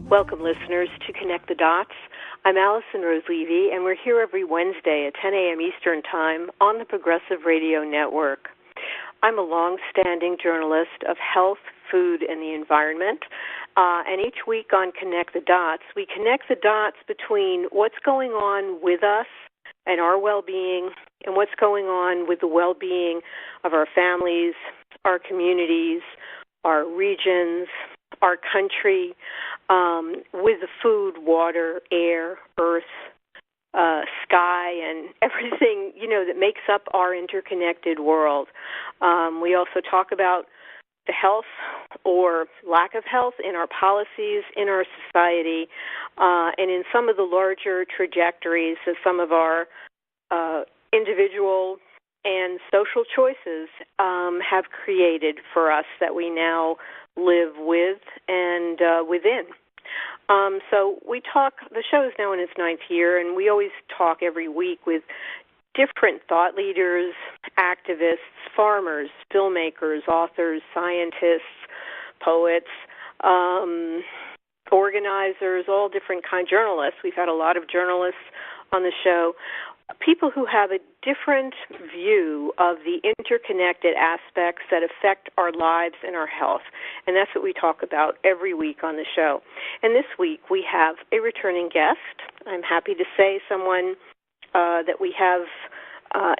Welcome, listeners, to Connect the Dots. I'm Alison Rose Levy, and we're here every Wednesday at 10 a.m. Eastern Time on the Progressive Radio Network. I'm a long-standing journalist of health, food, and the environment, and each week on Connect the Dots, we connect the dots between what's going on with us and our well-being and what's going on with the well-being of our families, our communities, our regions, our country, with the food, water, air, earth, sky, and everything, that makes up our interconnected world. We also talk about the health or lack of health in our policies, in our society, and in some of the larger trajectories of some of our individual and social choices have created for us that we now live with and within. So we talk, the show is now in its 9th year, and we always talk every week with different thought leaders, activists, farmers, filmmakers, authors, scientists, poets, organizers, all different kinds, journalists. We've had a lot of journalists on the show, people who have a different view of the interconnected aspects that affect our lives and our health. And that's what we talk about every week on the show. And this week we have a returning guest. I'm happy to say someone that we have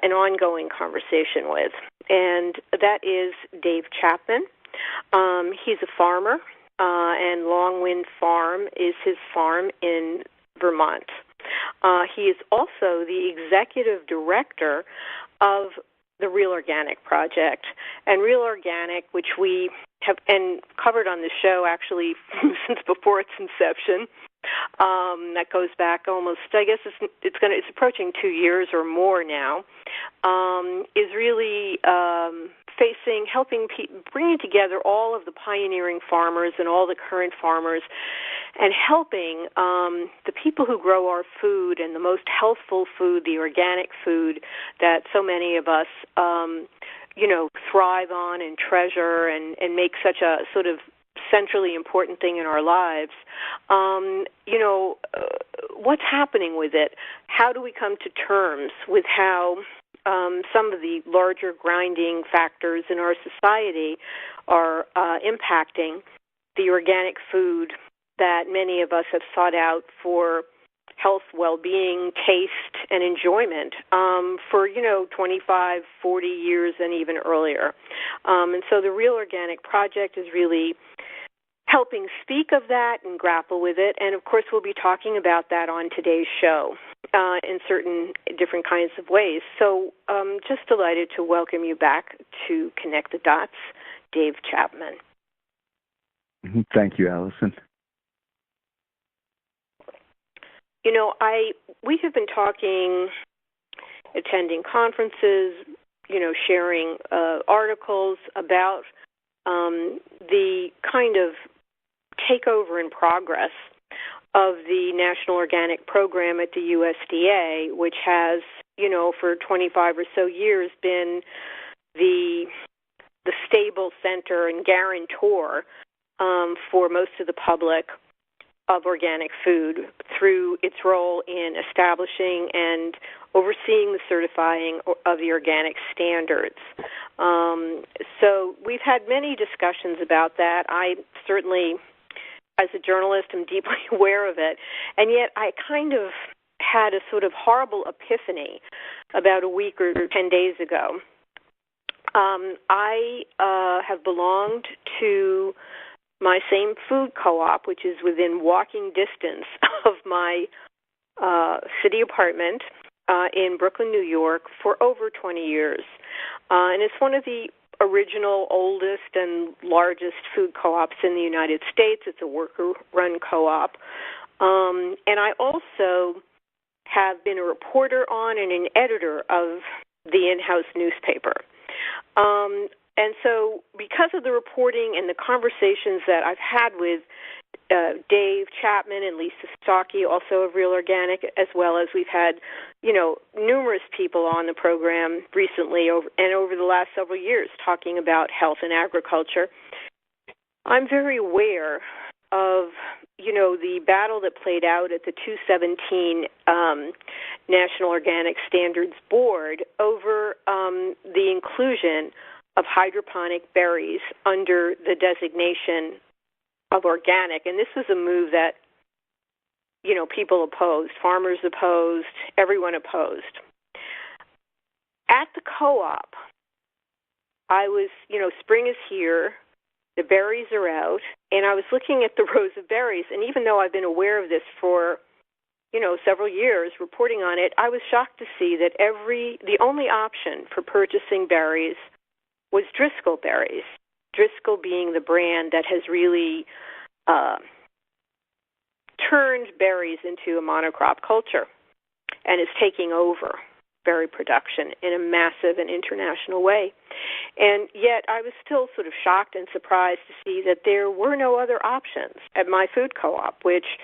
an ongoing conversation with. And that is Dave Chapman. He's a farmer, and Longwind Farm is his farm in Vermont. He is also the executive director of the Real Organic Project. And Real Organic, which we have covered on the show actually since before its inception, that goes back almost, I guess it's approaching 2 years or more now, is really bringing together all of the pioneering farmers and all the current farmers and helping the people who grow our food and the most healthful food, the organic food that so many of us, thrive on and treasure and make such a sort of centrally important thing in our lives. What's happening with it? How do we come to terms with how some of the larger grinding factors in our society are impacting the organic food that many of us have sought out for health, well-being, taste, and enjoyment for, 25, 40 years and even earlier. And so the Real Organic Project is really helping speak of that and grapple with it. And, of course, we'll be talking about that on today's show in certain different kinds of ways. So just delighted to welcome you back to Connect the Dots, Dave Chapman. Thank you, Alison. We have been talking, attending conferences, sharing articles about the kind of takeover in progress of the National Organic Program at the USDA, which has, for 25 or so years been the stable center and guarantor for most of the public of organic food through its role in establishing and overseeing the certifying of the organic standards. So we've had many discussions about that. I certainly, as a journalist, am deeply aware of it. And yet I kind of had a sort of horrible epiphany about a week or 10 days ago. I have belonged to my same food co-op, which is within walking distance of my city apartment in Brooklyn, New York, for over 20 years. And it's one of the original, oldest, and largest food co-ops in the United States. It's a worker-run co-op. And I also have been a reporter on and an editor of the in-house newspaper. And so because of the reporting and the conversations that I've had with Dave Chapman and Lisa Stocky, also of Real Organic, as well as we've had, numerous people on the program recently over the last several years talking about health and agriculture, I'm very aware of, the battle that played out at the 217 National Organic Standards Board over the inclusion of hydroponic berries under the designation of organic. And this was a move that, people opposed, farmers opposed, everyone opposed. At the co-op, I was, spring is here, the berries are out, and I was looking at the rows of berries, and even though I've been aware of this for, several years, reporting on it, I was shocked to see that the only option for purchasing berries was Driscoll berries, Driscoll being the brand that has really turned berries into a monocrop culture and is taking over berry production in a massive and international way. And yet I was still sort of shocked and surprised to see that there were no other options at my food co-op, which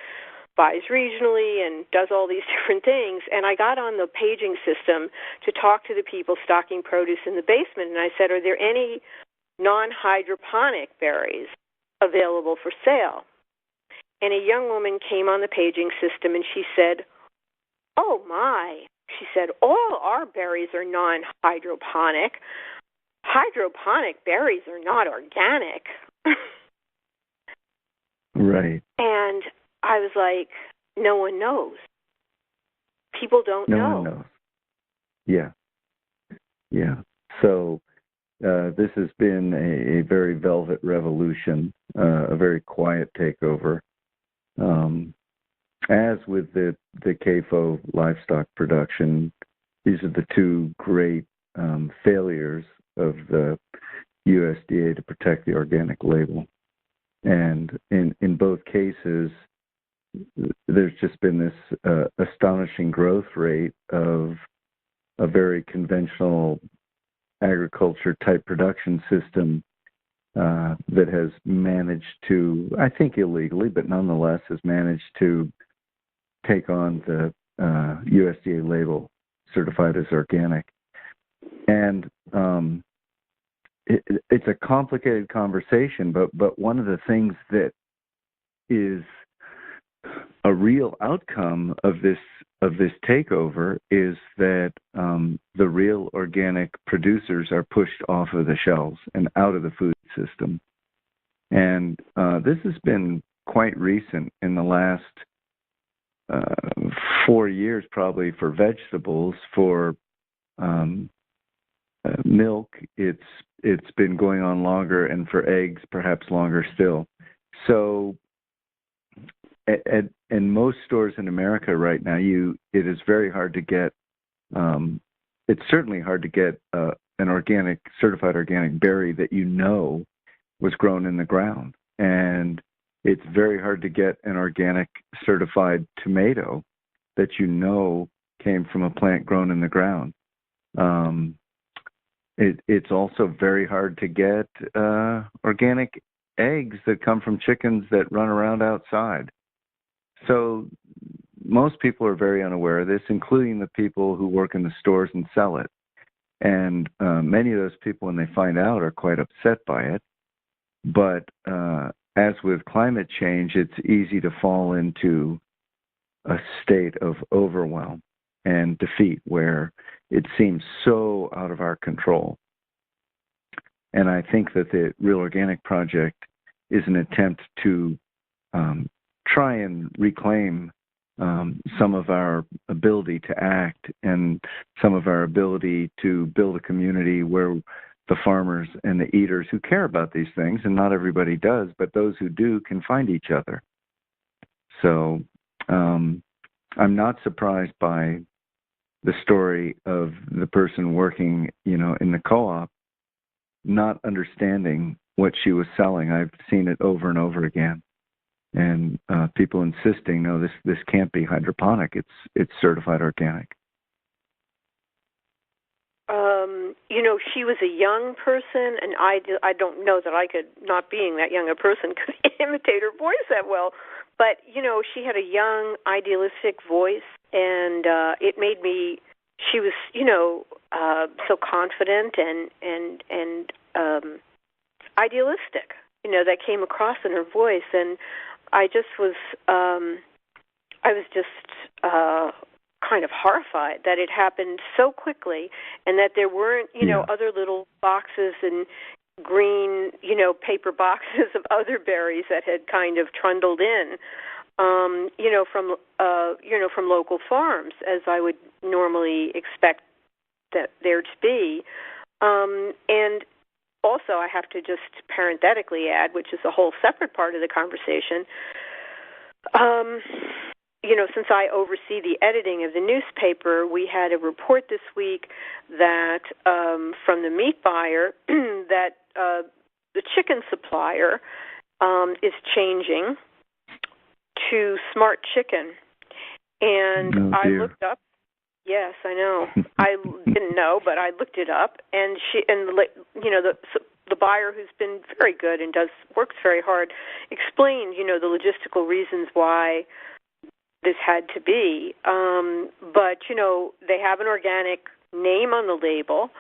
buys regionally and does all these different things. And I got on the paging system to talk to the people stocking produce in the basement, and I said, are there any non-hydroponic berries available for sale? And a young woman came on the paging system, and she said, oh, my. She said, all our berries are non-hydroponic. Hydroponic berries are not organic. Right. And I was like, no one knows. People don't know. No one knows. Yeah. Yeah. So this has been a very velvet revolution, a very quiet takeover. As with the CAFO livestock production, these are the two great failures of the USDA to protect the organic label. And in both cases, there's just been this astonishing growth rate of a very conventional agriculture type production system that has managed to, I think illegally, but nonetheless has managed to take on the USDA label certified as organic. And it's a complicated conversation, but one of the things that is a real outcome of this takeover is that the real organic producers are pushed off of the shelves and out of the food system. And this has been quite recent in the last 4 years, probably, for vegetables. For milk, it's been going on longer, and for eggs, perhaps longer still. So in most stores in America right now, it is very hard to get. It's certainly hard to get an organic, certified organic berry that was grown in the ground, and it's very hard to get an organic certified tomato that came from a plant grown in the ground. It's also very hard to get organic eggs that come from chickens that run around outside. So most people are very unaware of this, including the people who work in the stores and sell it. And many of those people, when they find out, are quite upset by it. But as with climate change, it's easy to fall into a state of overwhelm and defeat where it seems so out of our control. And I think that the Real Organic Project is an attempt to try and reclaim some of our ability to act and some of our ability to build a community where the farmers and the eaters who care about these things, and not everybody does, but those who do can find each other. So I'm not surprised by the story of the person working, in the co-op, not understanding what she was selling. I've seen it over and over again, and people insisting, no, this can't be hydroponic. It's certified organic. She was a young person, and I don't know that I could, not being that young a person, could imitate her voice that well. But, she had a young, idealistic voice, and it made me, she was, so confident and idealistic, that came across in her voice. And I just was, I was just kind of horrified that it happened so quickly, and that there weren't, other little boxes and green, paper boxes of other berries that had kind of trundled in, from local farms, as I would normally expect that there to be. And also, I have to just parenthetically add, which is a whole separate part of the conversation, since I oversee the editing of the newspaper, we had a report this week that from the meat buyer that the chicken supplier is changing to Smart Chicken. And I looked up. Yes, I know. I didn't know, but I looked it up, and the buyer, who's been very good and works very hard, explained the logistical reasons why this had to be. But they have an organic name on the label,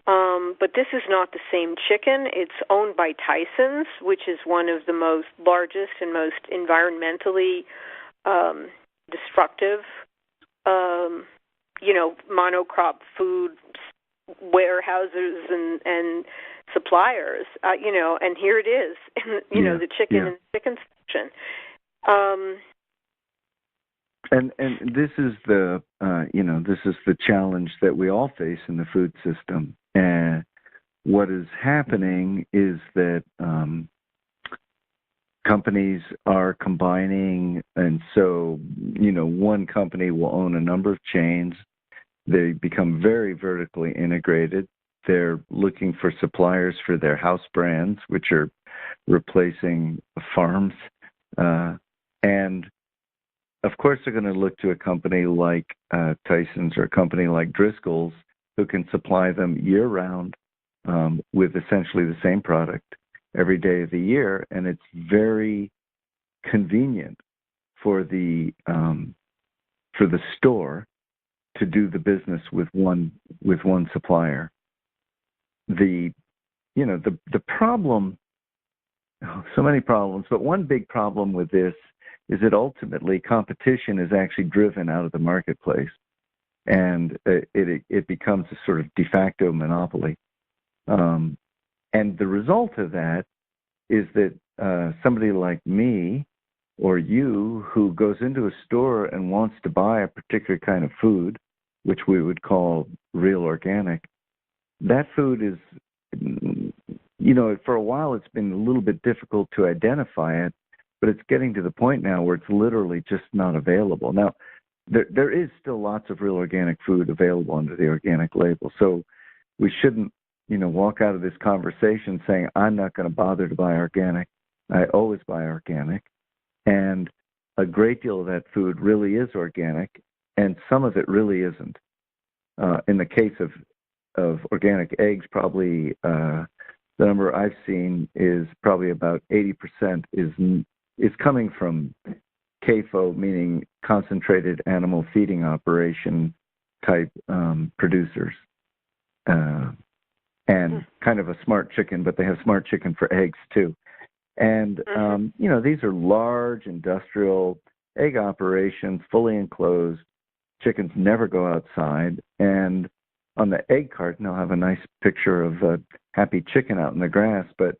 but this is not the same chicken. It's owned by Tyson's, which is one of the largest and most environmentally destructive monocrop food warehouses and suppliers, and here it is, the chicken and chicken section. And this is the this is the challenge that we all face in the food system. And what is happening is that companies are combining, and so one company will own a number of chains. They become very vertically integrated. They're looking for suppliers for their house brands, which are replacing farms. And, of course, they're going to look to a company like Tyson's or a company like Driscoll's, who can supply them year-round with essentially the same product every day of the year. And it's very convenient for the store to do the business with one supplier. The problem, so many problems, but one big problem with this is that ultimately competition is actually driven out of the marketplace, and it becomes a sort of de facto monopoly. And the result of that is that somebody like me or you, who goes into a store and wants to buy a particular kind of food, which we would call real organic, that food is, for a while it's been a little bit difficult to identify it, but it's getting to the point now where it's literally just not available. Now, there is still lots of real organic food available under the organic label, so we shouldn't, walk out of this conversation saying, I'm not going to bother to buy organic. I always buy organic. And a great deal of that food really is organic, and some of it really isn't. In the case of organic eggs, probably the number I've seen is probably about 80% is coming from CAFO, meaning concentrated animal feeding operation type producers, and kind of a Smart Chicken, but they have Smart Chicken for eggs too. And, these are large industrial egg operations, fully enclosed. Chickens never go outside. And on the egg carton, I'll have a nice picture of a happy chicken out in the grass, but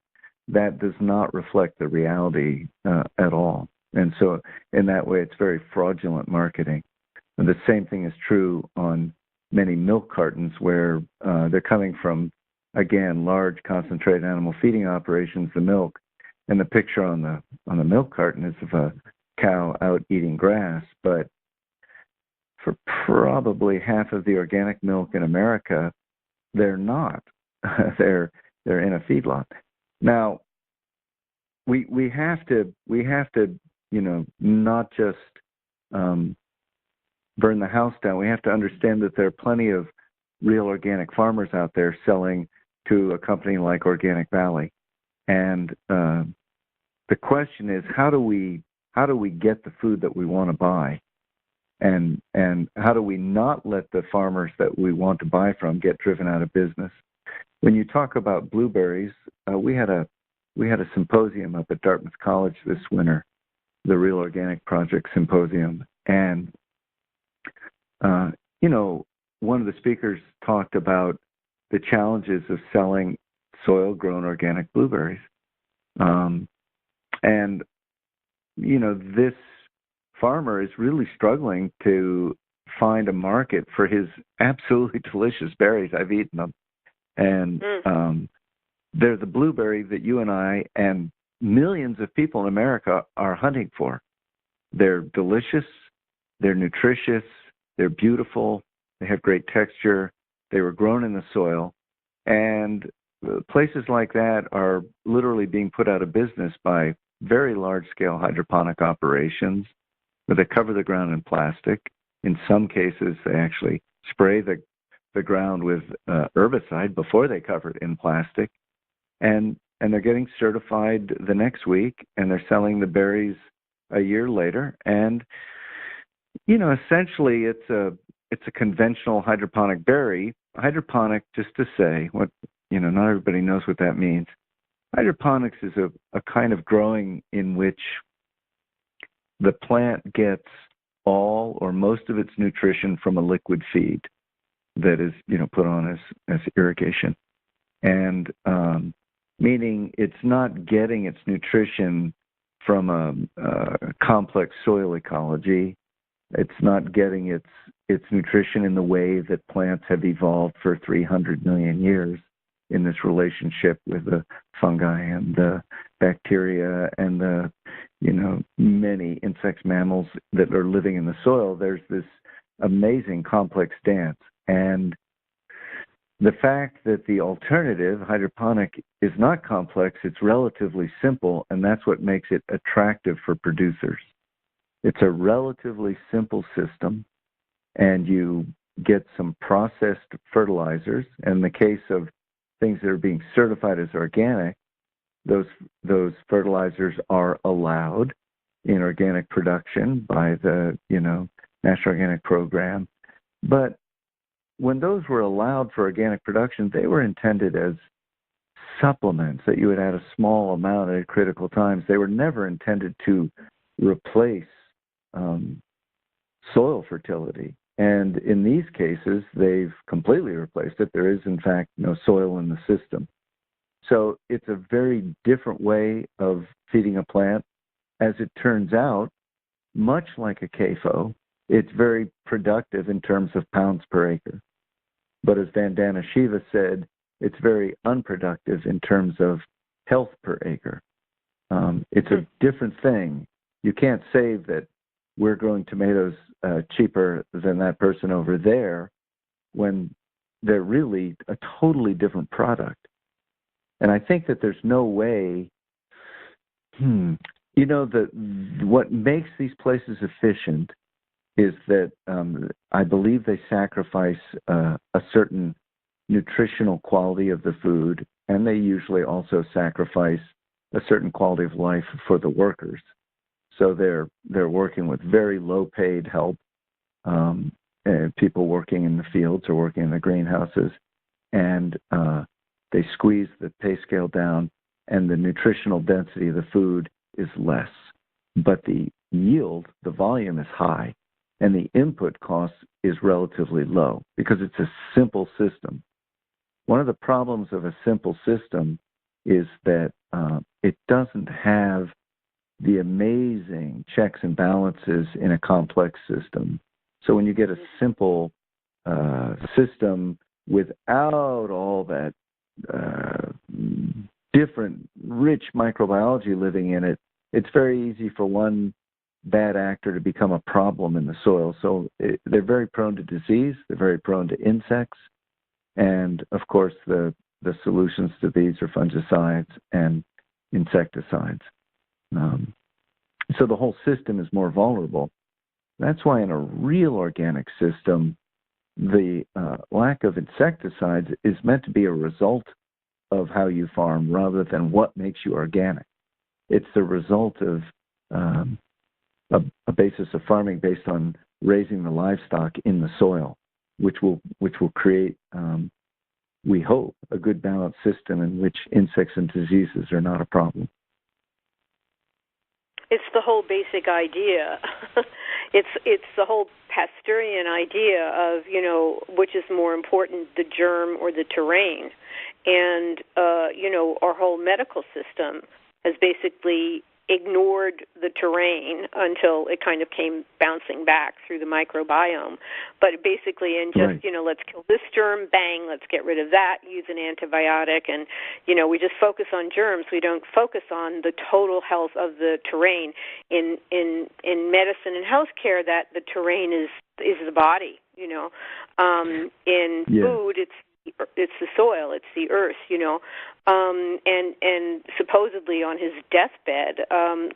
that does not reflect the reality at all. And so in that way, it's very fraudulent marketing. And the same thing is true on many milk cartons, where they're coming from, again, large concentrated animal feeding operations, the milk. And the picture on the milk carton is of a cow out eating grass, but for probably half of the organic milk in America, they're not. they're in a feedlot. Now, we have to not just burn the house down. We have to understand that there are plenty of real organic farmers out there selling to a company like Organic Valley. And the question is, how do we get the food that we want to buy, and how do we not let the farmers that we want to buy from get driven out of business? When you talk about blueberries, we had a symposium up at Dartmouth College this winter, the Real Organic Project Symposium. And, one of the speakers talked about the challenges of selling soil-grown organic blueberries. And, this farmer is really struggling to find a market for his absolutely delicious berries. I've eaten them. And they're the blueberry that you and I and millions of people in America are hunting for. They're delicious, they're nutritious, they're beautiful, they have great texture, they were grown in the soil, and places like that are literally being put out of business by very large-scale hydroponic operations where they cover the ground in plastic. In some cases, they actually spray the ground with herbicide before they cover it in plastic, and they're getting certified the next week, and they're selling the berries a year later. And essentially, it's a conventional hydroponic berry. Hydroponic, just to say what not everybody knows what that means. Hydroponics is a kind of growing in which the plant gets all or most of its nutrition from a liquid feed that is put on as irrigation, and meaning it's not getting its nutrition from a complex soil ecology. It's not getting its nutrition in the way that plants have evolved for 300 million years in this relationship with the fungi and the bacteria and the many insects, mammals that are living in the soil. There's this amazing complex dance. And the fact that the alternative, hydroponic, is not complex, it's relatively simple, and that's what makes it attractive for producers. It's a relatively simple system, and you get some processed fertilizers. And in the case of things that are being certified as organic, those fertilizers are allowed in organic production by the National Organic Program. But when those were allowed for organic production, they were intended as supplements that you would add a small amount at critical times. They were never intended to replace soil fertility. And in these cases, they've completely replaced it. There is, in fact, no soil in the system. So it's a very different way of feeding a plant. As it turns out, much like a CAFO, it's very productive in terms of pounds per acre. But as Vandana Shiva said, it's very unproductive in terms of health per acre. It's a different thing. You can't say that we're growing tomatoes cheaper than that person over there when they're really a totally different product. And I think that there's no way, what makes these places efficient is that I believe they sacrifice a certain nutritional quality of the food, and they usually also sacrifice a certain quality of life for the workers. So they're working with very low-paid help, people working in the fields or working in the greenhouses, and they squeeze the pay scale down, and the nutritional density of the food is less. But the yield, the volume is high, and the input cost is relatively low because it's a simple system. One of the problems of a simple system is that it doesn't have the amazing checks and balances in a complex system. So when you get a simple system without all that different, rich microbiology living in it, it's very easy for one bad actor to become a problem in the soil. So they're very prone to disease, they're very prone to insects, and of course the solutions to these are fungicides and insecticides. So the whole system is more vulnerable. That's why in a real organic system, the lack of insecticides is meant to be a result of how you farm rather than what makes you organic. It's the result of a basis of farming based on raising the livestock in the soil, which will create, we hope, a good balanced system in which insects and diseases are not a problem. It's the whole basic idea. It's the whole Pasteurian idea of, which is more important, the germ or the terrain. And, our whole medical system has basically ignored the terrain until it kind of came bouncing back through the microbiome. But basically, right. let's kill this germ, bang, let's get rid of that, use an antibiotic, and, we just focus on germs. We don't focus on the total health of the terrain. In medicine and healthcare, that the terrain is the body, In food, it's the soil, it's the earth, and supposedly on his deathbed,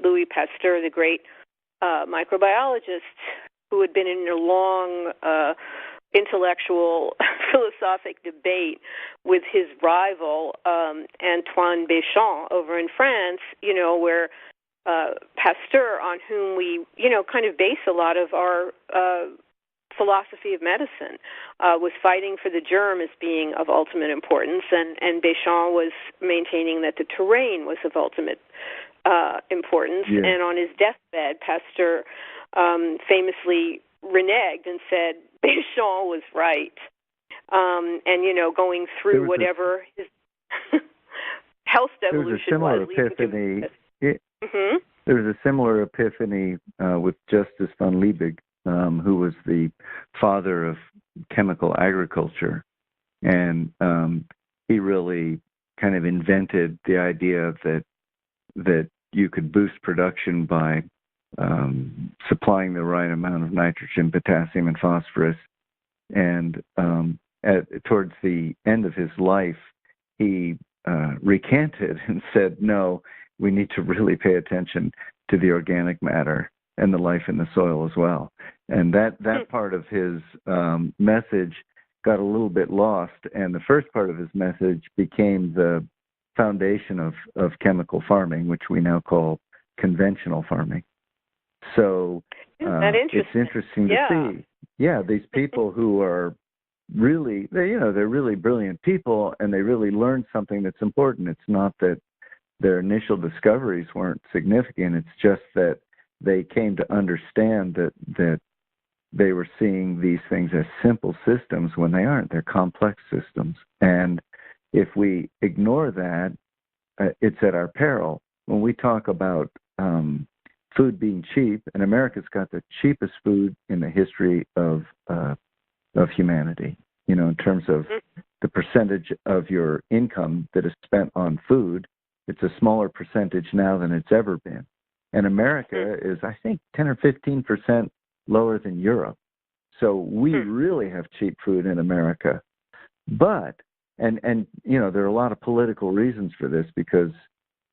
Louis Pasteur, the great microbiologist who had been in a long intellectual philosophic debate with his rival Antoine Béchamp over in France, where Pasteur, on whom we kind of base a lot of our philosophy of medicine, was fighting for the germ as being of ultimate importance, and Béchamp was maintaining that the terrain was of ultimate importance. Yeah. And on his deathbed, Pasteur famously reneged and said Béchamp was right. And going through whatever his health evolution was. There was a similar epiphany. There was a similar epiphany with Justus von Liebig, who was the father of chemical agriculture. And he really kind of invented the idea that you could boost production by supplying the right amount of nitrogen, potassium, and phosphorus. And towards the end of his life, he recanted and said, no, we need to really pay attention to the organic matter and the life in the soil as well. And that part of his message got a little bit lost, and the first part of his message became the foundation of chemical farming, which we now call conventional farming. So it's interesting to see. Yeah, these people who are really, they're really brilliant people, and they really learned something that's important. It's not that their initial discoveries weren't significant. It's just that they came to understand that they were seeing these things as simple systems when they aren't. They're complex systems. And if we ignore that, it's at our peril. When we talk about food being cheap, and America's got the cheapest food in the history of humanity, in terms of the percentage of your income that is spent on food, it's a smaller percentage now than it's ever been. And America is, I think, 10 or 15% lower than Europe. So we really have cheap food in America. But, and there are a lot of political reasons for this, because,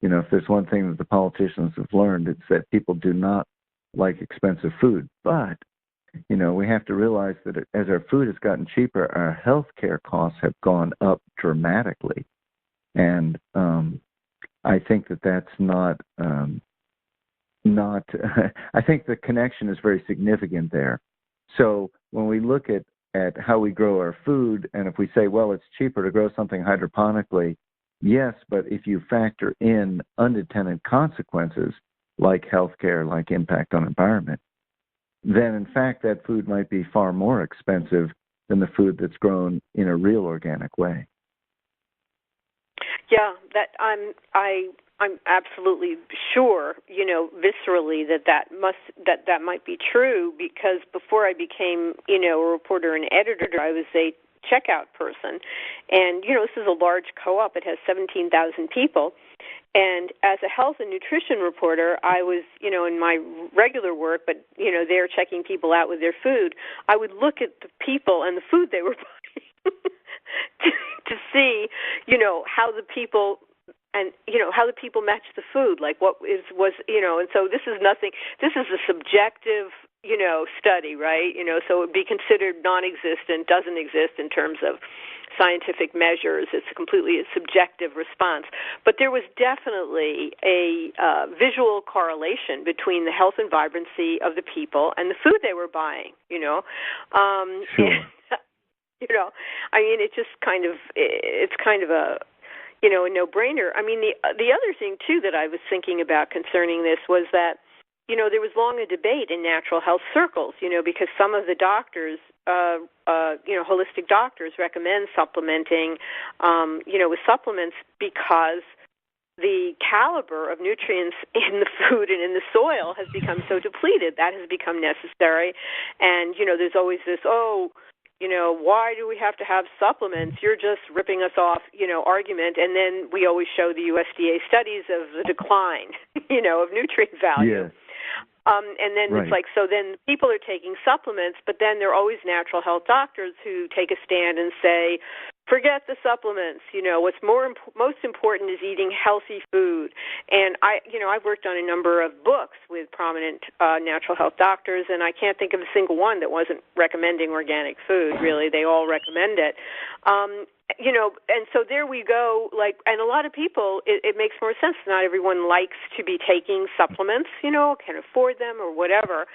if there's one thing that the politicians have learned, it's that people do not like expensive food. But, we have to realize that as our food has gotten cheaper, our health care costs have gone up dramatically. And I think that's not I think the connection is very significant there. So when we look at how we grow our food, and if we say, well, it's cheaper to grow something hydroponically, yes, but if you factor in unintended consequences like healthcare, like impact on environment, then in fact that food might be far more expensive than the food that's grown in a real organic way. Yeah, that I'm absolutely sure, viscerally that might be true, because before I became, a reporter and editor, I was a checkout person. And, this is a large co-op. It has 17,000 people. And as a health and nutrition reporter, I was, in my regular work, but, there checking people out with their food, I would look at the people and the food they were buying to see, how the people how the people match the food, like and so this is a subjective, study, right? So it would be considered non-existent, doesn't exist in terms of scientific measures. It's completely a subjective response. But there was definitely a visual correlation between the health and vibrancy of the people and the food they were buying, Sure. It's just kind of a, a no-brainer. I mean, the other thing, too, that I was thinking about concerning this was that, there was long a debate in natural health circles, because some of the doctors, holistic doctors recommend supplementing, with supplements because the caliber of nutrients in the food and in the soil has become so depleted. That has become necessary. And, there's always this, why do we have to have supplements? You're just ripping us off, argument. And then we always show the USDA studies of the decline, of nutrient value. Yes. And then Right. It's like, so then people are taking supplements, but then there are always natural health doctors who take a stand and say, forget the supplements. What's most important is eating healthy food. And I've worked on a number of books with prominent natural health doctors, and I can't think of a single one that wasn't recommending organic food. Really, they all recommend it. And so there we go. And a lot of people, it makes more sense. Not everyone likes to be taking supplements, can afford them or whatever,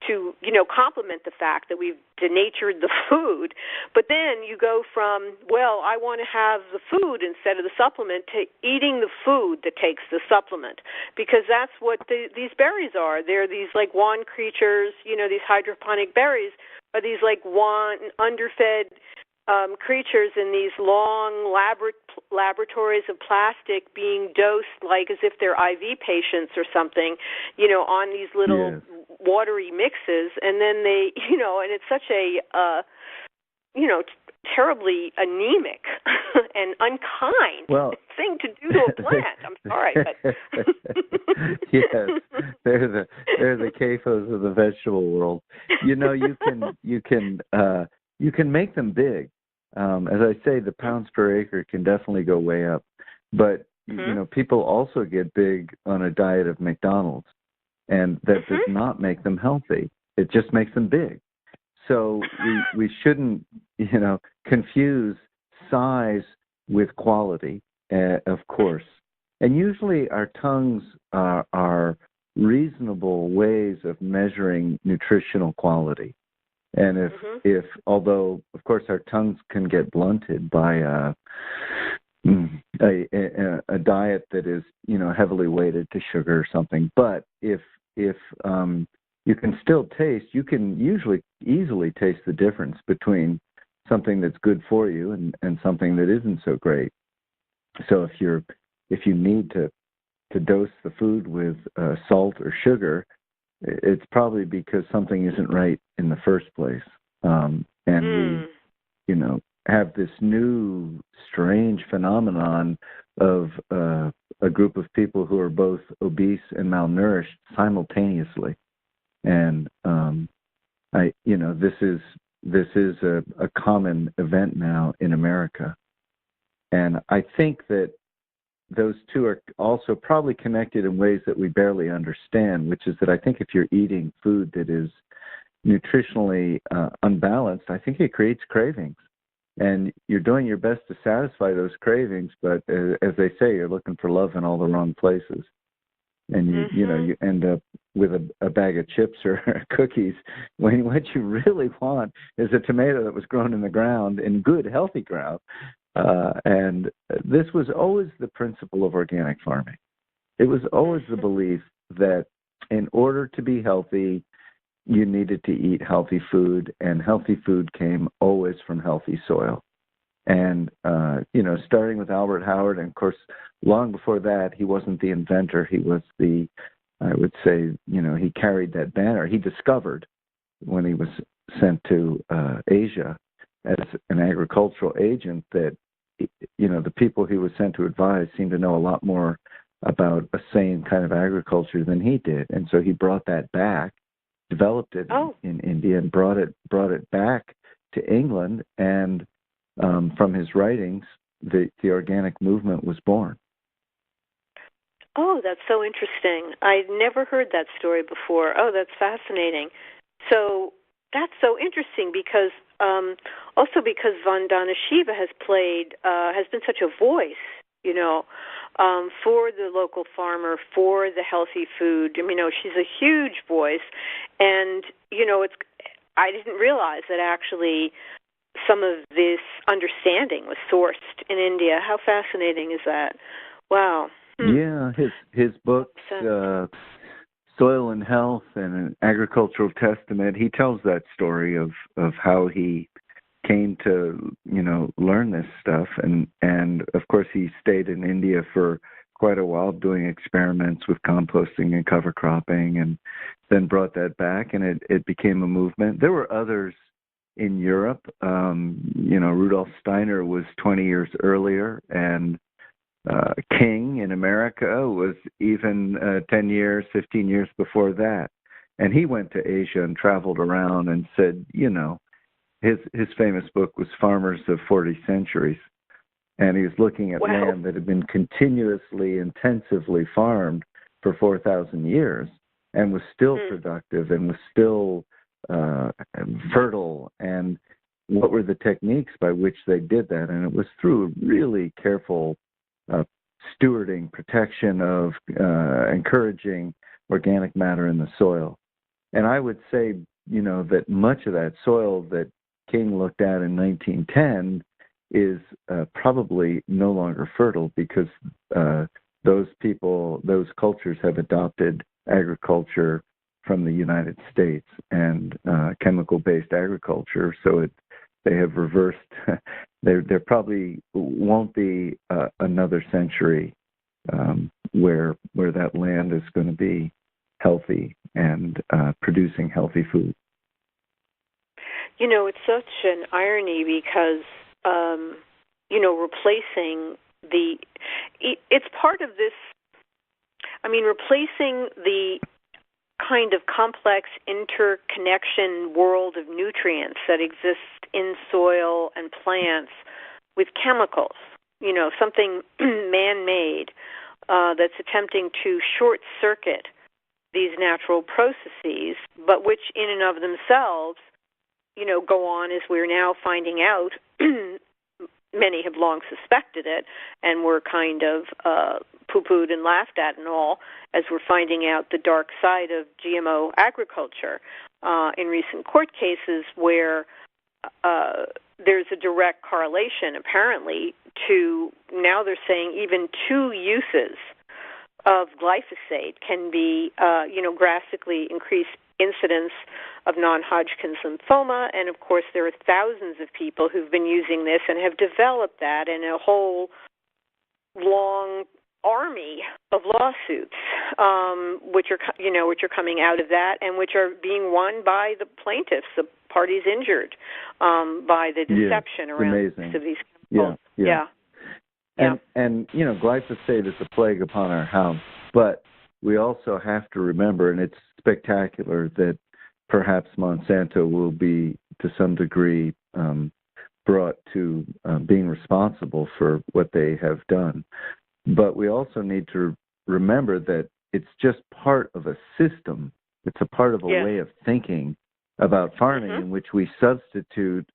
to, complement the fact that we've denatured the food. But then you go from, I want to have the food instead of the supplement, to eating the food that takes the supplement, because that's what these berries are. They're these wand creatures, these hydroponic berries are these underfed creatures in these long laboratories of plastic being dosed as if they're IV patients or something, on these little watery mixes. And then they, and it's such a, terribly anemic and unkind thing to do to a plant. I'm sorry, but yes, they're the CAFOs of the vegetable world. You can make them big. As I say, the pounds per acre can definitely go way up, but people also get big on a diet of McDonald's, and that does not make them healthy. It just makes them big. So we shouldn't, confuse size with quality, of course. And usually our tongues are reasonable ways of measuring nutritional quality. And if although of course our tongues can get blunted by a diet that is heavily weighted to sugar or something, but if you can still taste, you can usually easily taste the difference between something that's good for you and something that isn't so great. So if you need to dose the food with salt or sugar, it's probably because something isn't right in the first place. And we, have this new strange phenomenon of a group of people who are both obese and malnourished simultaneously. And this is a common event now in America. And I think that those two are also probably connected in ways that we barely understand, which is that I think if you're eating food that is nutritionally unbalanced, I think it creates cravings. And you're doing your best to satisfy those cravings, but as they say, you're looking for love in all the wrong places. And you end up with a bag of chips or cookies when what you really want is a tomato that was grown in the ground, in good, healthy ground. And this was always the principle of organic farming. It was always the belief that in order to be healthy, you needed to eat healthy food, and healthy food came always from healthy soil. And, starting with Albert Howard, and of course, long before that, he wasn't the inventor. He was I would say, he carried that banner. He discovered when he was sent to Asia as an agricultural agent that, the people he was sent to advise seemed to know a lot more about a sane kind of agriculture than he did. And so he brought that back, developed it in India, and brought it back to England. And from his writings, the organic movement was born. Oh, that's so interesting. I'd never heard that story before. Oh, that's fascinating. So that's so interesting because also because Vandana Shiva has been such a voice, for the local farmer, for the healthy food. She's a huge voice, and I didn't realize that actually some of this understanding was sourced in India. How fascinating is that? Wow. Yeah, his books Soil and Health and an Agricultural Testament, he tells that story of how he came to, learn this stuff. And of course, he stayed in India for quite a while doing experiments with composting and cover cropping, and then brought that back, and it became a movement. There were others in Europe. Rudolf Steiner was 20 years earlier, and King in America was even 10 years, 15 years before that. And he went to Asia and traveled around and said, his famous book was Farmers of 40 Centuries. And he was looking at land that had been continuously, intensively farmed for 4,000 years and was still productive and was still fertile. And what were the techniques by which they did that? And it was through really careful stewarding, protection of encouraging organic matter in the soil. And I would say, that much of that soil that King looked at in 1910 is probably no longer fertile because those cultures have adopted agriculture from the United States and chemical-based agriculture. So they have reversed. There probably won't be another century where that land is going to be healthy and producing healthy food. It's such an irony because replacing it's part of this. Replacing the kind of complex interconnection world of nutrients that exists in soil and plants with chemicals, something man-made that's attempting to short-circuit these natural processes, but which in and of themselves, go on, as we're now finding out. Many have long suspected it and were kind of poo-pooed and laughed at and all, as we're finding out the dark side of GMO agriculture in recent court cases where there's a direct correlation, apparently, to now they're saying even 2 uses of glyphosate can be, drastically increase incidence of non-Hodgkin's lymphoma. And, of course, there are thousands of people who've been using this and have developed that, and a whole long army of lawsuits, which are coming out of that, and which are being won by the plaintiffs, the parties injured by the deception around use of these chemicals. Yeah. And glyphosate is a plague upon our house, but we also have to remember, and it's spectacular, that perhaps Monsanto will be, to some degree, brought to being responsible for what they have done. But we also need to remember that it's just part of a system. It's a part of a way of thinking about farming in which we substitute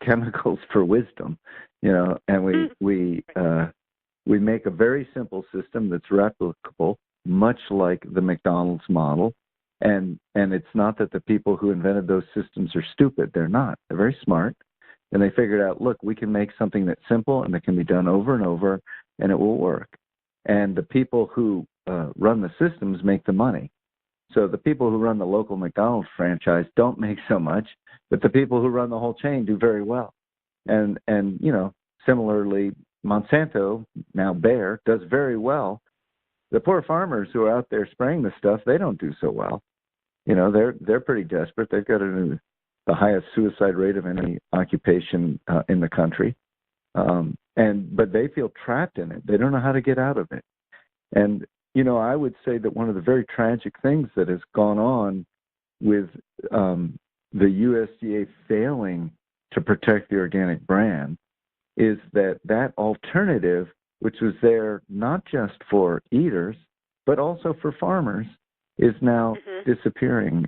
chemicals for wisdom, and we make a very simple system that's replicable, much like the McDonald's model. And it's not that the people who invented those systems are stupid. They're not. They're very smart. And they figured out, look, we can make something that's simple and that can be done over and over, and it will work. And the people who run the systems make the money. So the people who run the local McDonald's franchise don't make so much, but the people who run the whole chain do very well. And similarly, Monsanto, now Bayer, does very well. The poor farmers who are out there spraying the stuff, they don't do so well. They're pretty desperate. They've got the highest suicide rate of any occupation in the country. But they feel trapped in it. They don't know how to get out of it. And, I would say that one of the very tragic things that has gone on with the USDA failing to protect the organic brand is that alternative, which was there not just for eaters, but also for farmers, is now disappearing.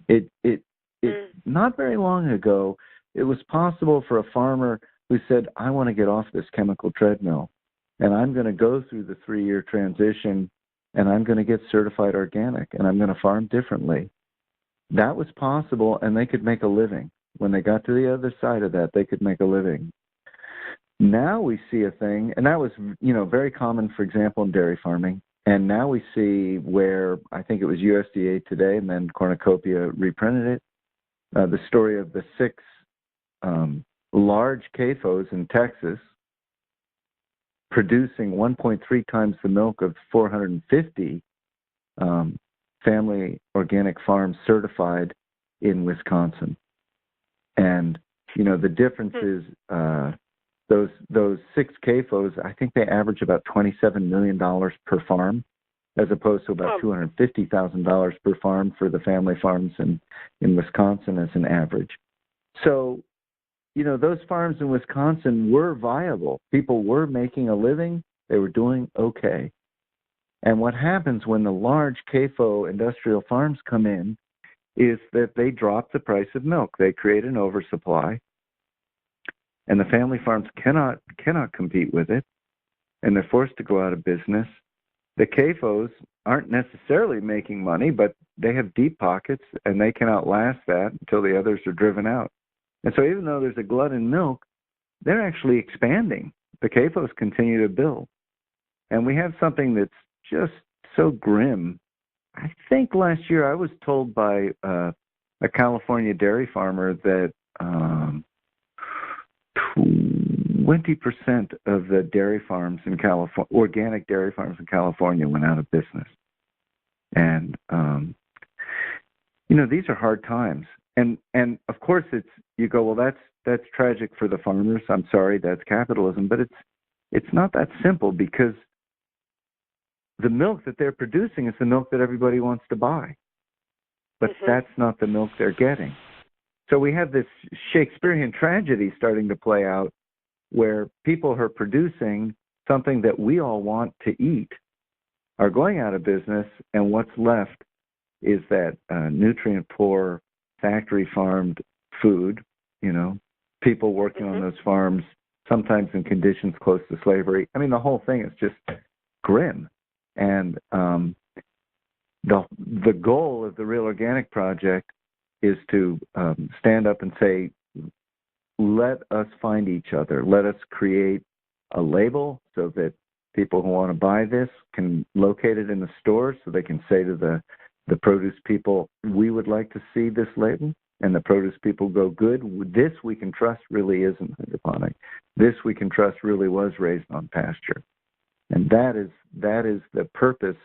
Not very long ago, it was possible for a farmer who said, I want to get off this chemical treadmill, and I'm going to go through the 3-year transition, and I'm going to get certified organic, and I'm going to farm differently. That was possible, and they could make a living. When they got to the other side of that, they could make a living. Now we see a thing, and that was, very common, for example, in dairy farming. And now we see where, I think it was USDA Today, and then Cornucopia reprinted it, the story of the 6 large CAFOs in Texas producing 1.3 times the milk of 450 family organic farms certified in Wisconsin. And, the difference is those 6 CAFOs, I think they average about $27 million per farm, as opposed to about $250,000 per farm for the family farms in Wisconsin as an average. So, those farms in Wisconsin were viable. People were making a living. They were doing okay. And what happens when the large CAFO industrial farms come in is that they drop the price of milk. They create an oversupply, and the family farms cannot compete with it, and they're forced to go out of business. The CAFOs aren't necessarily making money, but they have deep pockets, and they can outlast that until the others are driven out. And so even though there's a glut in milk, they're actually expanding. The CAFOs continue to build. And we have something that's just so grim. I think last year I was told by a California dairy farmer that 20% of the dairy farms in California, organic dairy farms in California, went out of business. And, these are hard times. And of course you go, well, that's tragic for the farmers. I'm sorry, that's capitalism. But it's not that simple, because the milk that they're producing is the milk that everybody wants to buy. But that's not the milk they're getting. So we have this Shakespearean tragedy starting to play out, where people who are producing something that we all want to eat are going out of business, and what's left is that nutrient-poor, factory-farmed food, people working on those farms, sometimes in conditions close to slavery. I mean, the whole thing is just grim. And the goal of the Real Organic Project is to stand up and say, let us find each other. Let us create a label so that people who want to buy this can locate it in the store, so they can say to the produce people, we would like to see this label. And the produce people go, good, this we can trust really isn't hydroponic. This we can trust really was raised on pasture. And that is the purpose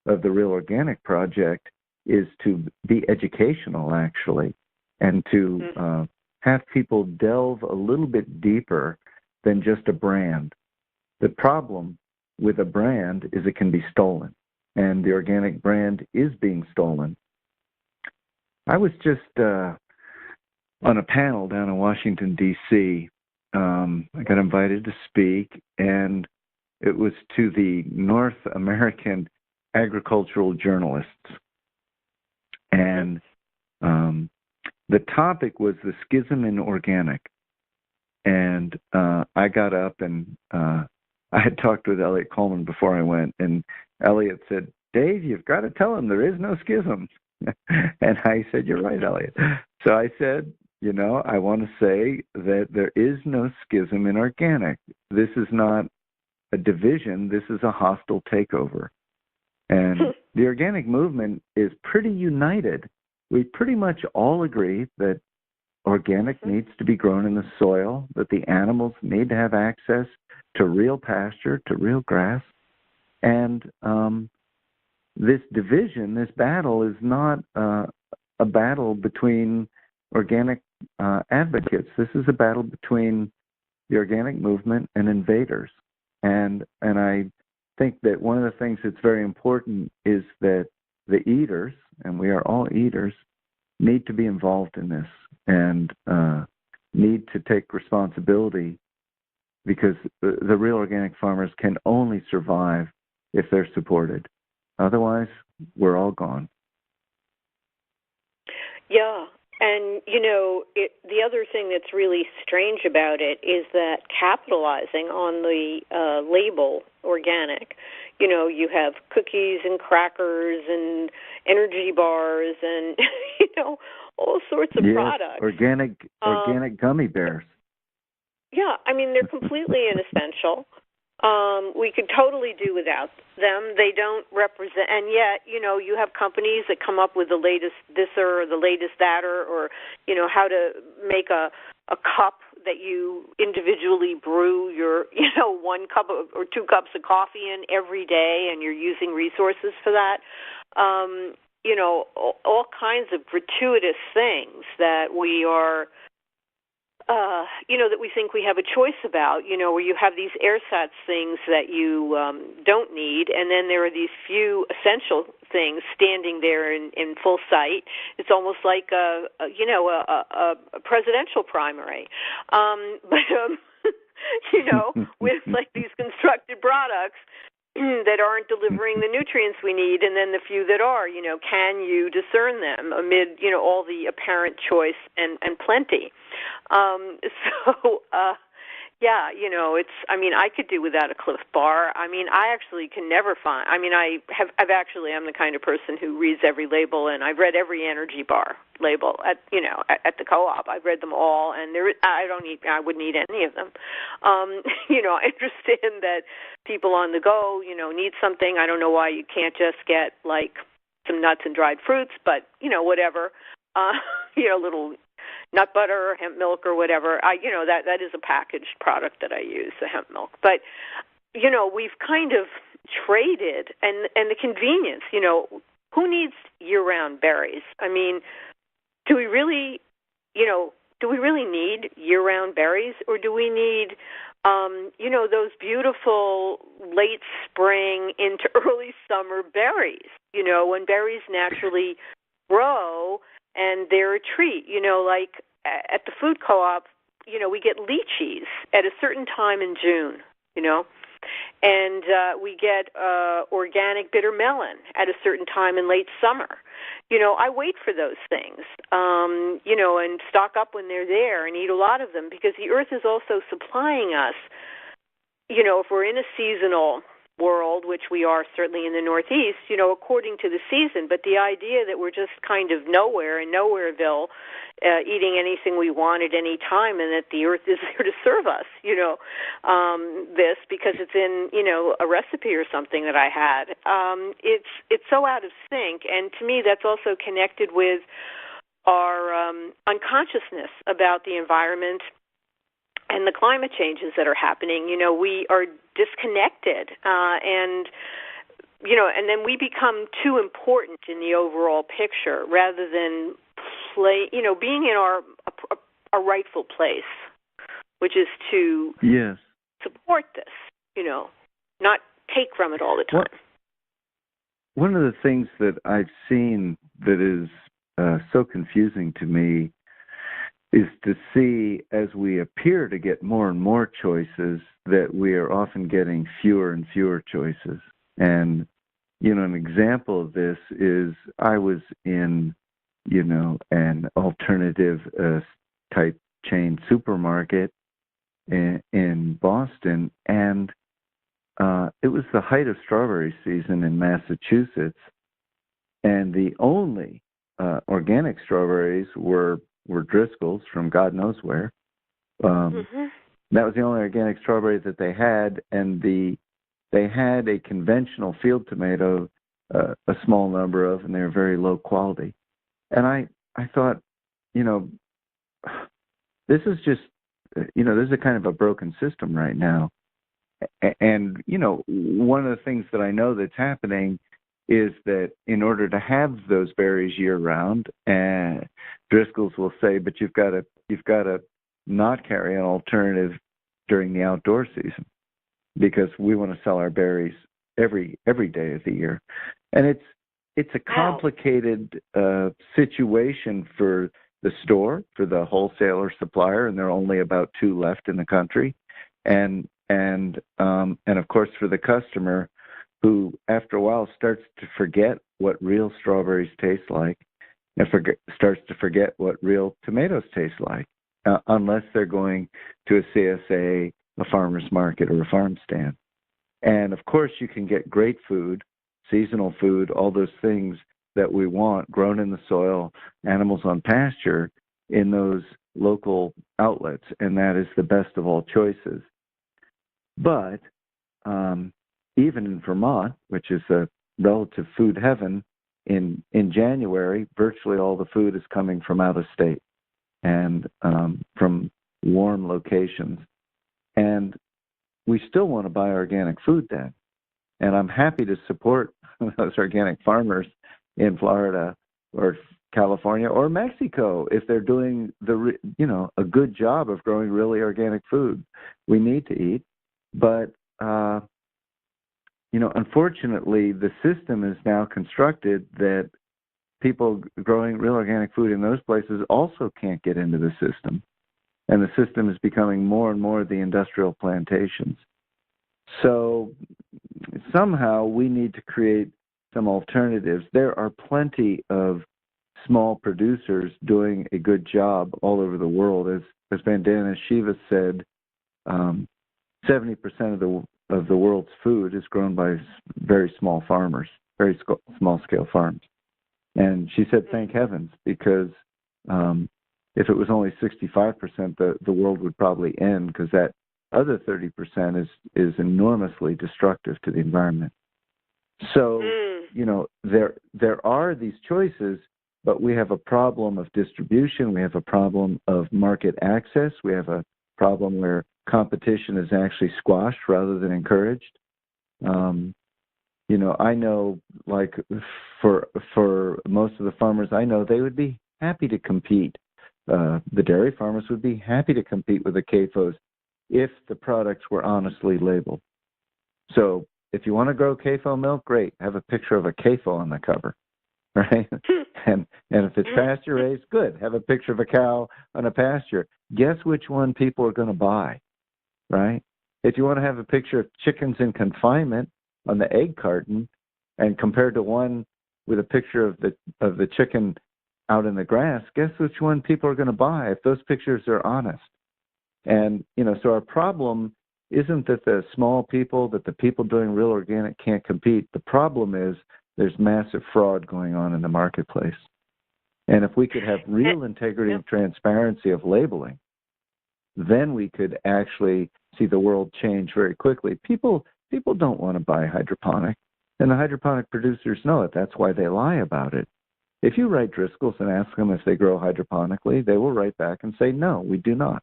of the Real Organic Project, is to be educational, actually, and to have people delve a little bit deeper than just a brand. The problem with a brand is it can be stolen, and the organic brand is being stolen. I was just on a panel down in Washington, D.C. I got invited to speak, and it was to the North American agricultural journalists. And the topic was the schism in organic. And I got up, and I had talked with Elliot Coleman before I went, and Elliot said, Dave, you've got to tell him there is no schism. And I said, you're right, Elliot. So I said, I want to say that there is no schism in organic. This is not a division. This is a hostile takeover. And the organic movement is pretty united. We pretty much all agree that organic needs to be grown in the soil, that the animals need to have access to real pasture, to real grass. And this division, this battle, is not a battle between organic advocates. This is a battle between the organic movement and invaders. And I think that one of the things that's very important is that the eaters, and we are all eaters, need to be involved in this and need to take responsibility, because the real organic farmers can only survive if they're supported. Otherwise, we're all gone. Yeah. And, the other thing that's really strange about it is that capitalizing on the label organic, you have cookies and crackers and energy bars and, all sorts of products. Organic gummy bears. Yeah, I mean, they're completely inessential. We could totally do without them. They don't represent, and yet, you have companies that come up with the latest this or the latest that, or how to make a cup that you individually brew your, 1 cup or 2 cups of coffee in every day, and you're using resources for that. All kinds of gratuitous things that we are, that we think we have a choice about, where you have these ersatz things that you don't need, and then there are these few essential things standing there in full sight. It's almost like a presidential primary. With like these constructed products that aren't delivering the nutrients we need, and then the few that are, can you discern them amid, all the apparent choice and plenty? I could do without a Cliff Bar. I actually can never find, I'm the kind of person who reads every label, and I've read every energy bar label at the co-op. I've read them all, and I wouldn't eat any of them. I understand that people on the go, need something. I don't know why you can't just get like some nuts and dried fruits, but whatever. Little nut butter or hemp milk or whatever. That is a packaged product that I use, the hemp milk. But we've kind of traded, and the convenience. Who needs year-round berries? Do we really need year-round berries, or do we need those beautiful late spring into early summer berries, when berries naturally grow and they're a treat, like at the food co-op, we get lychees at a certain time in June, and we get organic bitter melon at a certain time in late summer. I wait for those things, and stock up when they're there and eat a lot of them, because the earth is also supplying us, if we're in a seasonal world, which we are certainly in the Northeast, according to the season. But the idea that we're just kind of nowhere in Nowhereville, eating anything we want at any time, and that the earth is there to serve us, this because it's in, a recipe or something that I had. It's so out of sync, and to me that's also connected with our unconsciousness about the environment and the climate changes that are happening. We are disconnected, and then we become too important in the overall picture rather than being in our rightful place, which is to support this, not take from it all the time. One of the things that I've seen that is so confusing to me is to see, as we appear to get more and more choices, that we are often getting fewer and fewer choices. And, an example of this is I was in, an alternative type chain supermarket in Boston, and it was the height of strawberry season in Massachusetts, and the only organic strawberries were Driscoll's from God knows where. That was the only organic strawberries that they had, and they had a conventional field tomato, a small number of, and they were very low quality. And I thought, this is just, this is a kind of a broken system right now. And, one of the things that I know that's happening is that in order to have those berries year round, and Driscoll's will say, but you've got to not carry an alternative during the outdoor season, because we want to sell our berries every day of the year. And it's a complicated situation for the store, for the wholesaler supplier, and there are only about 2 left in the country, and of course for the customer, who after a while starts to forget what real strawberries taste like, and starts to forget what real tomatoes taste like, unless they're going to a CSA, a farmer's market, or a farm stand. And of course you can get great food, seasonal food, all those things that we want, grown in the soil, animals on pasture, in those local outlets, and that is the best of all choices. But even in Vermont, which is a relative food heaven, in January, virtually all the food is coming from out of state and from warm locations. And we still want to buy organic food then. And I'm happy to support those organic farmers in Florida or California or Mexico if they're doing a good job of growing really organic food. We need to eat, but unfortunately, the system is now constructed that people growing real organic food in those places also can't get into the system, and the system is becoming more and more the industrial plantations. So somehow we need to create some alternatives. There are plenty of small producers doing a good job all over the world. As Vandana Shiva said, 70% of the world's food is grown by very small farmers, very small-scale farms. And she said, thank heavens, because if it was only 65%, the world would probably end, because that other 30% is enormously destructive to the environment. So, there are these choices, but we have a problem of distribution. We have a problem of market access. We have a problem where competition is actually squashed rather than encouraged. I know, like, for most of the farmers I know, they would be happy to compete. The dairy farmers would be happy to compete with the CAFOs if the products were honestly labeled. So if you want to grow CAFO milk, great. Have a picture of a CAFO on the cover, right? and if it's pasture raised, good. Have a picture of a cow on a pasture. Guess which one people are going to buy, right? If you want to have a picture of chickens in confinement on the egg carton, and compared to one with a picture of the chicken out in the grass, guess which one people are going to buy if those pictures are honest. And so our problem isn't that the small people, that the people doing real organic can't compete. The problem is there's massive fraud going on in the marketplace. And if we could have real integrity and transparency of labeling, then we could actually see the world change very quickly. People don't want to buy hydroponic, and the hydroponic producers know it. That's why they lie about it. If you write Driscoll's and ask them if they grow hydroponically, they will write back and say, no, we do not.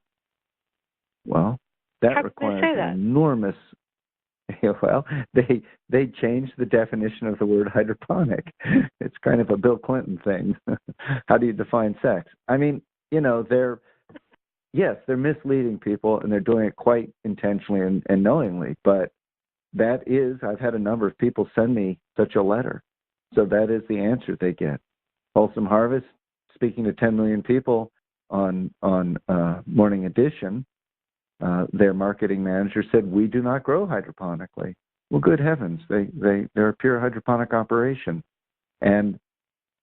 Well, that requires an enormous. Well, they changed the definition of the word hydroponic. It's kind of a Bill Clinton thing. How do you define sex? I mean, they're misleading people, and they're doing it quite intentionally and knowingly. But that is, I've had a number of people send me such a letter. So that is the answer they get. Wholesome Harvest, speaking to 10 million people on Morning Edition, their marketing manager said, we do not grow hydroponically. Well, good heavens, they're a pure hydroponic operation. And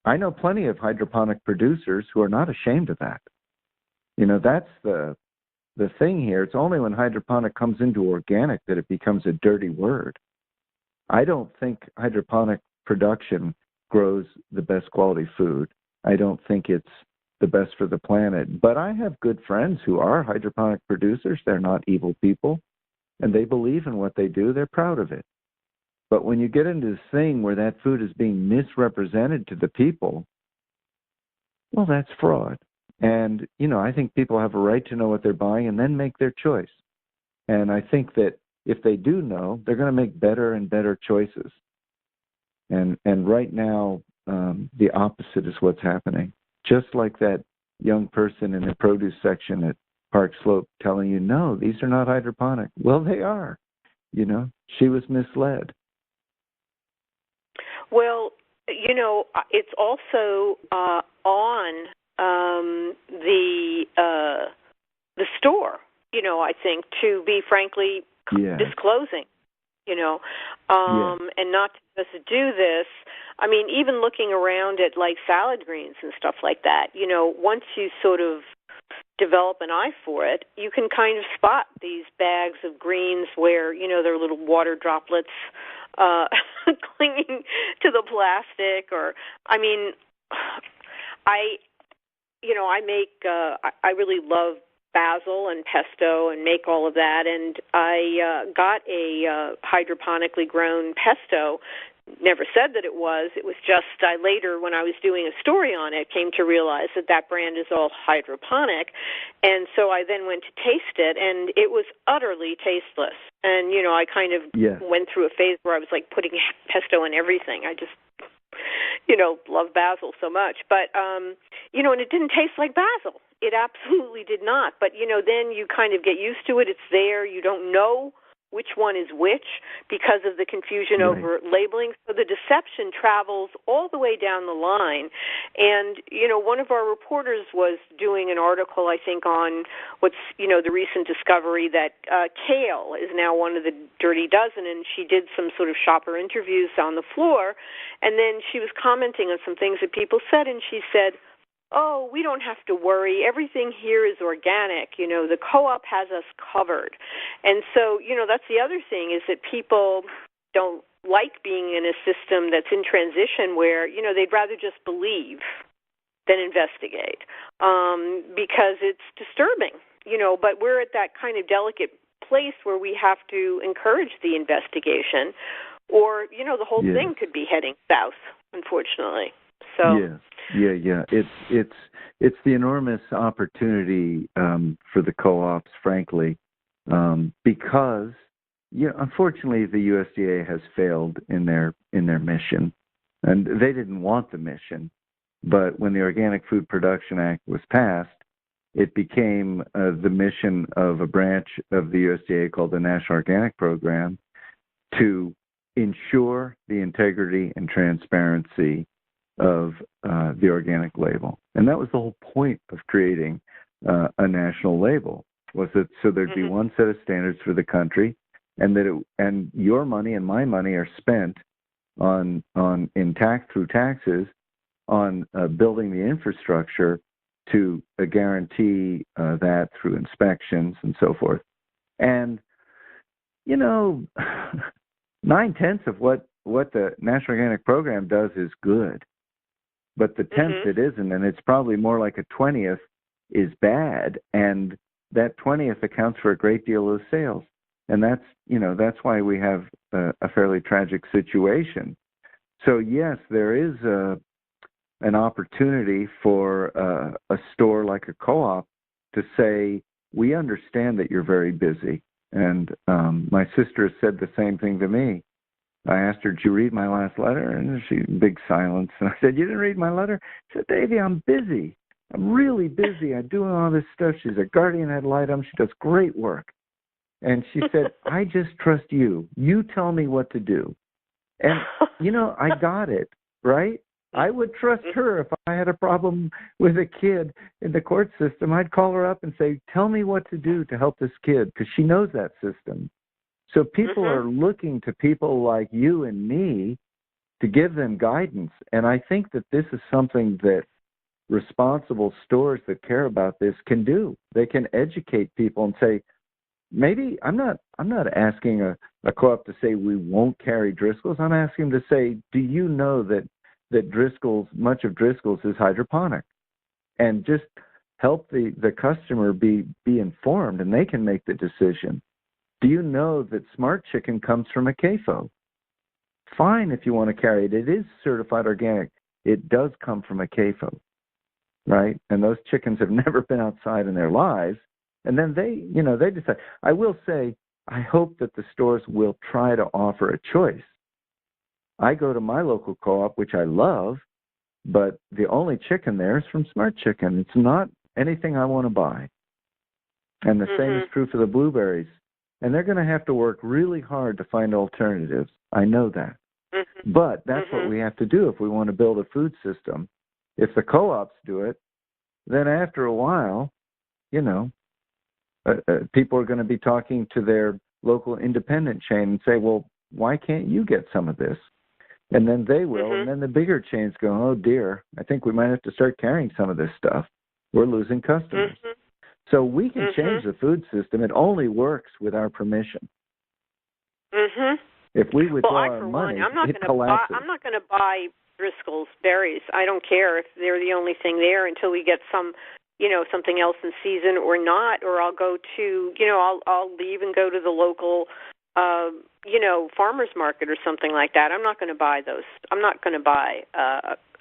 I know plenty of hydroponic producers who are not ashamed of that. That's the thing here. It's only when hydroponic comes into organic that it becomes a dirty word. I don't think hydroponic production grows the best quality food. I don't think it's the best for the planet. But I have good friends who are hydroponic producers. They're not evil people, and they believe in what they do. They're proud of it. But when you get into this thing where that food is being misrepresented to the people, well, that's fraud. And, I think people have a right to know what they're buying and then make their choice. And I think that if they do know, they're going to make better and better choices. And right now, the opposite is what's happening. Just like that young person in the produce section at Park Slope telling you, no, these are not hydroponic. Well, they are. She was misled. Well, it's also on the store, I think, to be frankly disclosing, and not to just do this. I mean, even looking around at like salad greens and stuff like that, once you sort of develop an eye for it, you can kind of spot these bags of greens where, there are little water droplets clinging to the plastic, or, I mean, I really love basil and pesto and make all of that. And I got a hydroponically grown pesto. Never said that it was. It was just I later, when I was doing a story on it, came to realize that that brand is all hydroponic. And so I then went to taste it, and it was utterly tasteless. And, I kind of went through a phase where I was like putting pesto in everything. I just, love basil so much. But, and it didn't taste like basil. It absolutely did not. But, then you kind of get used to it. It's there. You don't know which one is which because of the confusion over labeling. So the deception travels all the way down the line. And, one of our reporters was doing an article, I think, on what's, the recent discovery that kale is now one of the dirty dozen, and she did some sort of shopper interviews on the floor, and then she was commenting on some things that people said, and she said, oh, we don't have to worry. Everything here is organic. The co-op has us covered. And so, that's the other thing is that people don't like being in a system that's in transition where, they'd rather just believe than investigate because it's disturbing, but we're at that kind of delicate place where we have to encourage the investigation or, the whole thing could be heading south, unfortunately. So. Yeah. It's the enormous opportunity for the co-ops, frankly, because unfortunately the USDA has failed in their mission, and they didn't want the mission. But when the Organic Food Production Act was passed, it became the mission of a branch of the USDA called the National Organic Program to ensure the integrity and transparency of the organic label. And that was the whole point of creating a national label, was that so there'd be one set of standards for the country, and that and your money and my money are spent through taxes on building the infrastructure to guarantee that through inspections and so forth. And 9/10 of what the National Organic Program does is good. But the 10th it isn't, and it's probably more like a 20th is bad, and that 20th accounts for a great deal of sales. And that's why we have a fairly tragic situation. So yes, there is an opportunity for a store like a co-op to say, we understand that you're very busy. And my sister said the same thing to me. I asked her, did you read my last letter? And she, big silence. And I said, you didn't read my letter? She said, Davey, I'm busy. I'm really busy. I'm doing all this stuff. She's a guardian ad litem. She does great work. And she said, I just trust you. You tell me what to do. And, I got it, right? I would trust her if I had a problem with a kid in the court system. I'd call her up and say, tell me what to do to help this kid, because she knows that system. So people are looking to people like you and me to give them guidance. And I think that this is something that responsible stores that care about this can do. They can educate people and say, maybe I'm not asking a co-op to say we won't carry Driscoll's. I'm asking them to say, do you know that Driscoll's, much of Driscoll's is hydroponic? And just help the customer be informed, and they can make the decision. Do you know that Smart Chicken comes from a CAFO? Fine if you want to carry it. It is certified organic. It does come from a CAFO, right? And those chickens have never been outside in their lives. And then they decide. I will say, I hope that the stores will try to offer a choice. I go to my local co-op, which I love, but the only chicken there is from Smart Chicken. It's not anything I want to buy. And the same is true for the blueberries. And they're going to have to work really hard to find alternatives. I know that. But that's what we have to do if we want to build a food system. If the co-ops do it, then after a while, people are going to be talking to their local independent chain and say, well, why can't you get some of this? And then they will. And then the bigger chains go, oh, dear, I think we might have to start carrying some of this stuff. We're losing customers. So we can change the food system. It only works with our permission. If we withdraw our money, it collapses. I'm not going to buy Driscoll's berries. I don't care if they're the only thing there until we get some, something else in season or not, or I'll go to, I'll leave and go to the local, farmer's market or something like that. I'm not going to buy those. I'm not going to buy,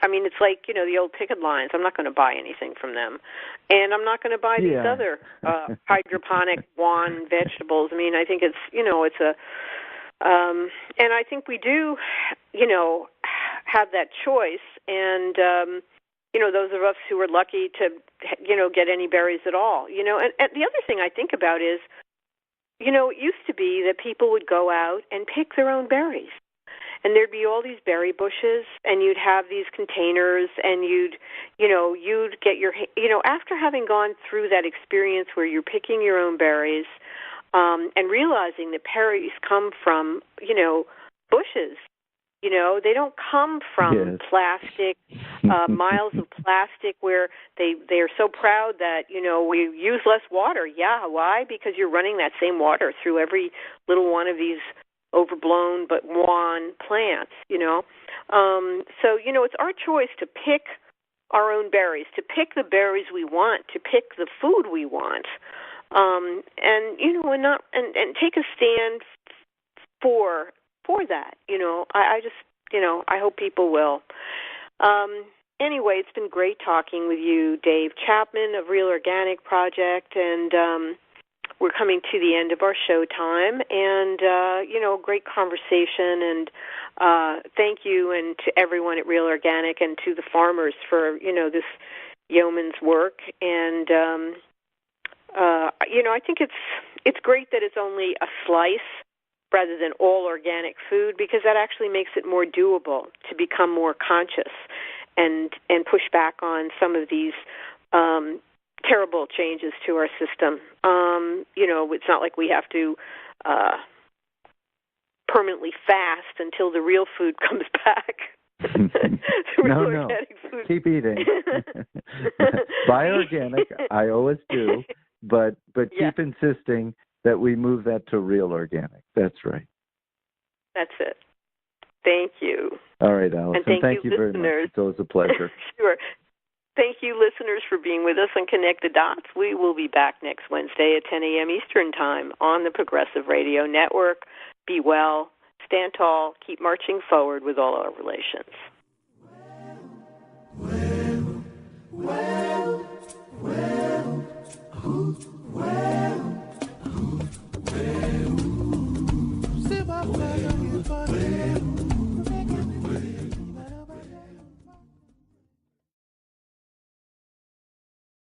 it's like, the old picket lines. I'm not going to buy anything from them. And I'm not going to buy these other hydroponic lawn vegetables. I think it's, it's a, and I think we do, have that choice. And, those of us who are lucky to, get any berries at all, and the other thing I think about is, it used to be that people would go out and pick their own berries. And there'd be all these berry bushes, and you'd have these containers, and you'd get your, after having gone through that experience where you're picking your own berries, and realizing that berries come from, bushes. They don't come from plastic, miles of plastic where they are so proud that, we use less water. Yeah, why? Because you're running that same water through every little one of these overblown but wan plants, So, it's our choice to pick our own berries, to pick the berries we want, to pick the food we want, and take a stand for that. I just, I hope people will. Anyway, it's been great talking with you, Dave Chapman of Real Organic Project, and we're coming to the end of our show time, and, great conversation, and thank you and to everyone at Real Organic and to the farmers for, this yeoman's work. And, I think it's great that it's only a slice rather than all organic food, because that actually makes it more doable to become more conscious and push back on some of these terrible changes to our system. It's not like we have to permanently fast until the real food comes back. No. Food. Keep eating. Buy organic. I always do, but keep insisting that we move that to real organic. That's right. That's it. Thank you. All right, Alison. And thank you listeners. very much. It's always a pleasure. Sure. Thank you, listeners, for being with us on Connect the Dots. We will be back next Wednesday at 10 a.m. Eastern Time on the Progressive Radio Network. Be well, stand tall, keep marching forward with all our relations.